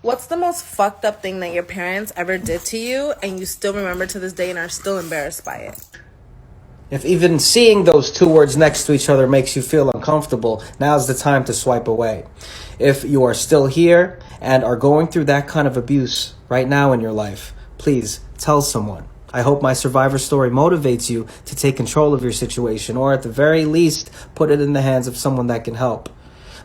What's the most fucked up thing that your parents ever did to you and you still remember to this day and are still embarrassed by it? If even seeing those two words next to each other makes you feel uncomfortable, now's the time to swipe away. If you are still here and are going through that kind of abuse right now in your life, please tell someone. I hope my survivor story motivates you to take control of your situation, or at the very least, put it in the hands of someone that can help.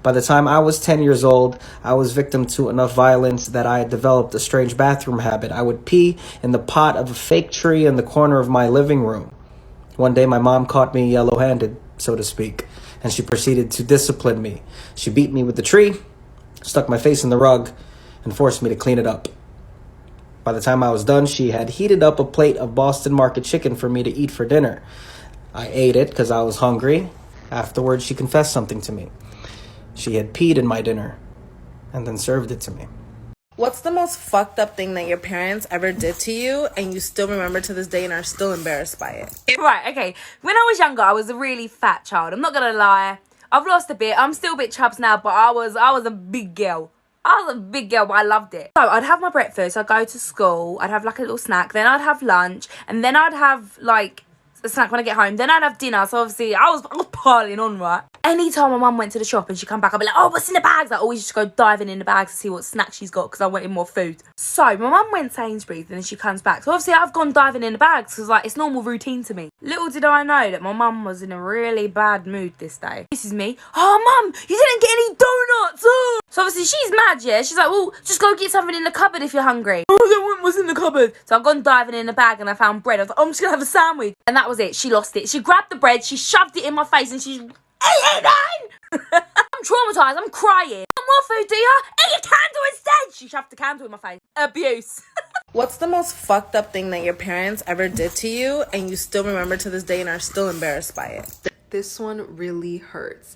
By the time I was 10 years old, I was victim to enough violence that I had developed a strange bathroom habit. I would pee in the pot of a fake tree in the corner of my living room. One day my mom caught me yellow-handed, so to speak, and she proceeded to discipline me. She beat me with the tree, stuck my face in the rug, and forced me to clean it up. By the time I was done, she had heated up a plate of Boston Market chicken for me to eat for dinner. I ate it because I was hungry. Afterwards, she confessed something to me. She had peed in my dinner and then served it to me. What's the most fucked up thing that your parents ever did to you and you still remember to this day and are still embarrassed by it? Right, okay. When I was younger, I was a really fat child. I'm not gonna lie. I've lost a bit. I'm still a bit chubs now, but I was a big girl. I was a big girl, but I loved it. So I'd have my breakfast, I'd go to school, I'd have like a little snack, then I'd have lunch, and then I'd have like a snack when I get home. Then I'd have dinner. So obviously I was piling on, right? Anytime my mum went to the shop and she'd come back, I'd be like, oh, what's in the bags? I always just go diving in the bags to see what snack she's got because I wanted more food. So my mum went Sainsbury's and then she comes back. So obviously I've gone diving in the bags because like it's normal routine to me. Little did I know that my mum was in a really bad mood this day. This is me. Oh, mum, you didn't get any donuts. Oh. So obviously she's mad, yeah? She's like, well, just go get something in the cupboard if you're hungry. Oh, I don't want what's in the cupboard. So I've gone diving in the bag and I found bread. I was like, oh, I'm just going to have a sandwich. And that was it. She lost it. She grabbed the bread, she shoved it in my face and she's... I'm traumatised, I'm crying. What food do you? Eat your candle instead! She shoved the candle in my face. Abuse. What's the most fucked up thing that your parents ever did to you and you still remember to this day and are still embarrassed by it? This one really hurts.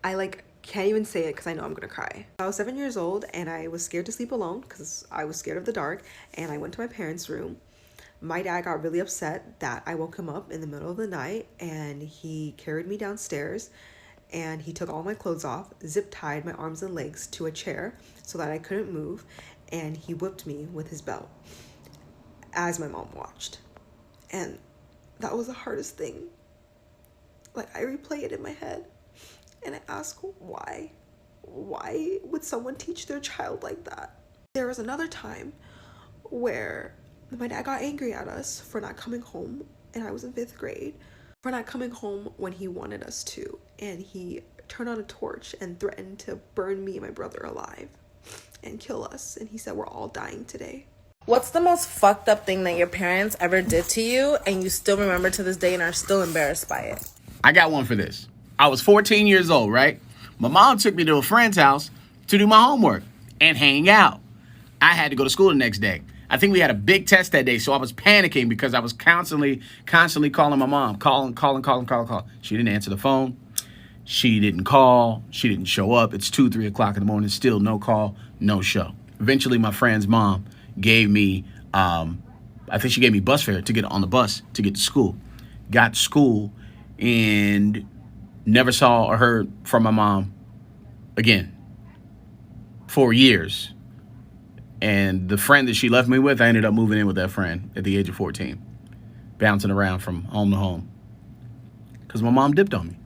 I can't even say it because I know I'm gonna cry. I was 7 years old and I was scared to sleep alone because I was scared of the dark, and I went to my parents' room. My dad got really upset that I woke him up in the middle of the night, and he carried me downstairs and he took all my clothes off, zip tied my arms and legs to a chair so that I couldn't move, and he whipped me with his belt as my mom watched. And that was the hardest thing. Like, I replay it in my head and I ask, why? Why would someone teach their child like that? There was another time where my dad got angry at us for not coming home, and I was in 5th grade, for not coming home when he wanted us to, and he turned on a torch and threatened to burn me and my brother alive and kill us, and he said we're all dying today. What's the most fucked up thing that your parents ever did to you and you still remember to this day and are still embarrassed by it? I got one for this. I was 14 years old, right? My mom took me to a friend's house to do my homework and hang out. I had to go to school the next day. I think we had a big test that day, so I was panicking because I was constantly calling my mom. Calling. She didn't answer the phone. She didn't call. She didn't show up. It's 2, 3 o'clock in the morning. Still no call, no show. Eventually, my friend's mom gave me, I think she gave me bus fare to get on the bus to get to school. Got to school and never saw or heard from my mom again for years. And the friend that she left me with, I ended up moving in with that friend at the age of 14, bouncing around from home to home because my mom dipped on me.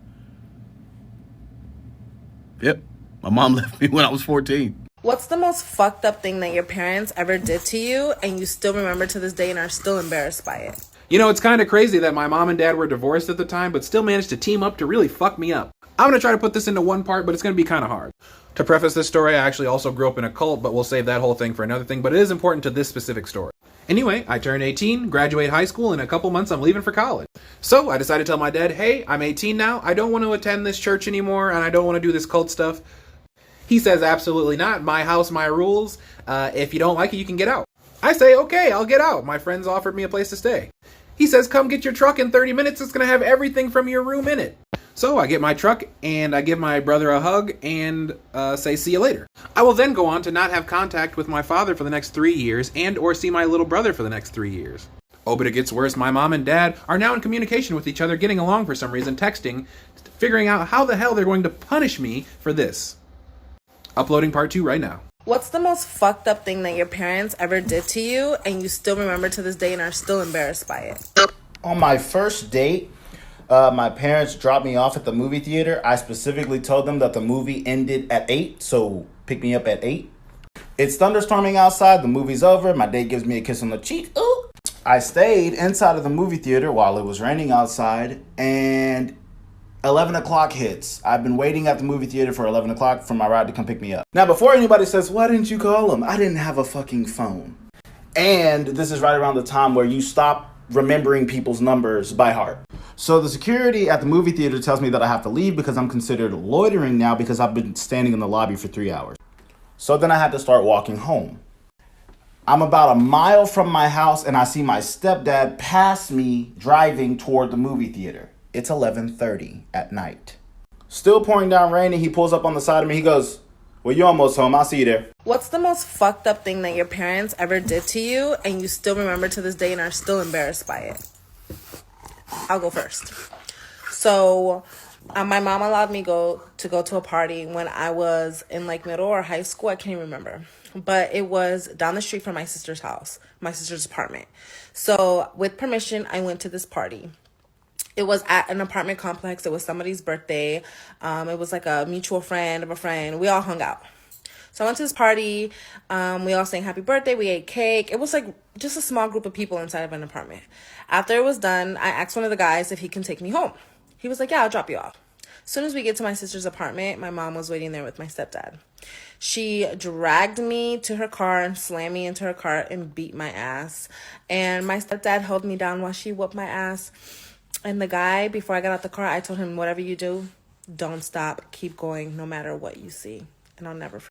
Yep, my mom left me when I was 14. What's the most fucked up thing that your parents ever did to you and you still remember to this day and are still embarrassed by it? You know, it's kind of crazy that my mom and dad were divorced at the time, but still managed to team up to really fuck me up. I'm going to try to put this into one part, but it's going to be kind of hard. To preface this story, I actually also grew up in a cult, but we'll save that whole thing for another thing, but it is important to this specific story. Anyway, I turned 18, graduate high school, in a couple months I'm leaving for college. So I decided to tell my dad, hey, I'm 18 now, I don't want to attend this church anymore, and I don't want to do this cult stuff. He says, absolutely not, my house, my rules, if you don't like it, you can get out. I say, okay, I'll get out. My friends offered me a place to stay. He says, come get your truck in 30 minutes, it's going to have everything from your room in it. So I get my truck and I give my brother a hug and say, see you later. I will then go on to not have contact with my father for the next 3 years and or see my little brother for the next 3 years. Oh, but it gets worse. My mom and dad are now in communication with each other, getting along for some reason, texting, figuring out how the hell they're going to punish me for this. Uploading part 2 right now. What's the most fucked up thing that your parents ever did to you and you still remember to this day and are still embarrassed by it? On my first date, my parents dropped me off at the movie theater. I specifically told them that the movie ended at 8, so pick me up at 8. It's thunderstorming outside, the movie's over, my date gives me a kiss on the cheek. Ooh. I stayed inside of the movie theater while it was raining outside, and 11 o'clock hits. I've been waiting at the movie theater for 11 o'clock for my ride to come pick me up. Now, before anybody says, why didn't you call them? I didn't have a fucking phone. And this is right around the time where you stop remembering people's numbers by heart. So the security at the movie theater tells me that I have to leave because I'm considered loitering now because I've been standing in the lobby for 3 hours. So then I had to start walking home. I'm about a mile from my house and I see my stepdad pass me driving toward the movie theater. It's 11:30 at night. Still pouring down rain, and he pulls up on the side of me. He goes, well, you're almost home. I'll see you there. What's the most fucked up thing that your parents ever did to you and you still remember to this day and are still embarrassed by it? I'll go first. So, my mom allowed me to go to a party when I was in like middle or high school. I can't even remember. But it was down the street from my sister's house, my sister's apartment. So, with permission, I went to this party. It was at an apartment complex. It was somebody's birthday. It was like a mutual friend of a friend. We all hung out. So I went to this party. We all sang happy birthday. We ate cake. It was like just a small group of people inside of an apartment. After it was done, I asked one of the guys if he can take me home. He was like, yeah, I'll drop you off. As soon as we get to my sister's apartment, my mom was waiting there with my stepdad. She dragged me to her car and slammed me into her car and beat my ass. And my stepdad held me down while she whooped my ass. And the guy, before I got out the car, I told him, whatever you do, don't stop. Keep going no matter what you see. And I'll never forget.